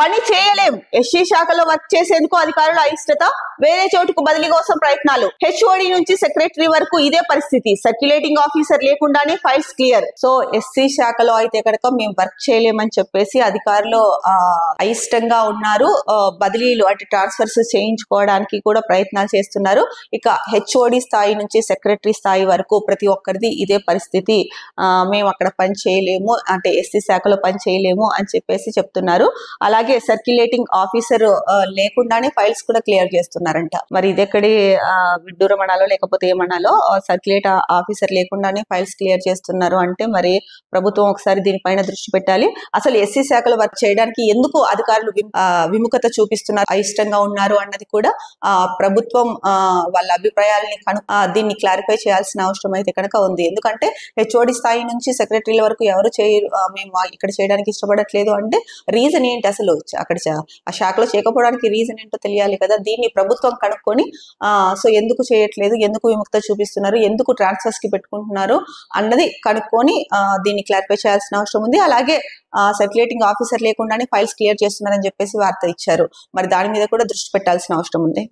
పని చేయలేం. ఎస్సీ శాఖలో వర్క్ చేసేందుకు అధికారుల అయిష్టత, వేరే చోటుకు బదిలీ కోసం ప్రయత్నాలు. హెచ్ఓడి నుంచి సెక్రటరీ వరకు ఇదే పరిస్థితి. సర్క్యులేటింగ్ ఆఫీసర్ లేకుండానే ఫైల్స్ క్లియర్. సో ఎస్సీ శాఖలో అయితే కనుక మేము వర్క్ చేయలేమని చెప్పేసి అధికారులు అయిష్టంగా ఉన్నారు. బదిలీలు అంటే ట్రాన్స్ఫర్స్ చేయించుకోవడానికి కూడా ప్రయత్నాలు చేస్తున్నారు. ఇక హెచ్ఓడి స్థాయి నుంచి సెక్రటరీ స్థాయి వరకు ప్రతి ఒక్కరిది ఇదే పరిస్థితి. మేము అక్కడ పని చేయలేము, అంటే ఎస్సీ శాఖలో పని చేయలేము అని చెప్పేసి చెప్తున్నారు. అలాగే సర్క్యులేటింగ్ ఆఫీసర్ లేకుండానే ఫైల్స్ కూడా క్లియర్ చేస్తున్నారంట. మరి ఇదెక్కడి విడ్డూరం అనాలో లేకపోతే ఏమనాలో, సర్క్యులేట్ ఆఫీసర్ లేకుండానే ఫైల్స్ క్లియర్ చేస్తున్నారు అంటే మరి ప్రభుత్వం ఒకసారి దీనిపైన దృష్టి పెట్టాలి. అసలు ఎస్సీ శాఖలో వర్క్ చేయడానికి ఎందుకు అధికారులు విముఖత చూపిస్తున్నారు, అయిష్టంగా ఉన్నారు అన్నది కూడా ప్రభుత్వం వాళ్ళ అభిప్రాయాలని దీన్ని క్లారిఫై చేయాల్సిన అవసరం అయితే కనుక ఉంది. ఎందుకంటే హెచ్ఓడి స్థాయి నుంచి సెక్రటరీల వరకు ఎవరు చేయరు, మేము ఇక్కడ చేయడానికి ఇష్టపడట్లేదు అంటే రీజన్ ఏంటి, అసలు అక్కడ ఆ శాఖలో చేయకపోవడానికి రీజన్ ఏంటో తెలియాలి కదా. దీన్ని ప్రభుత్వం కనుక్కొని సో ఎందుకు చేయట్లేదు, ఎందుకు విముక్త చూపిస్తున్నారు, ఎందుకు ట్రాన్స్ఫర్స్ కి పెట్టుకుంటున్నారు అన్నది కనుక్కొని దీన్ని క్లారిఫై చేయాల్సిన అవసరం ఉంది. అలాగే సర్క్యులేటింగ్ ఆఫీసర్ లేకుండానే ఫైల్స్ క్లియర్ చేస్తున్నారని చెప్పేసి వార్త ఇచ్చారు. మరి దాని మీద కూడా దృష్టి పెట్టాల్సిన అవసరం ఉంది.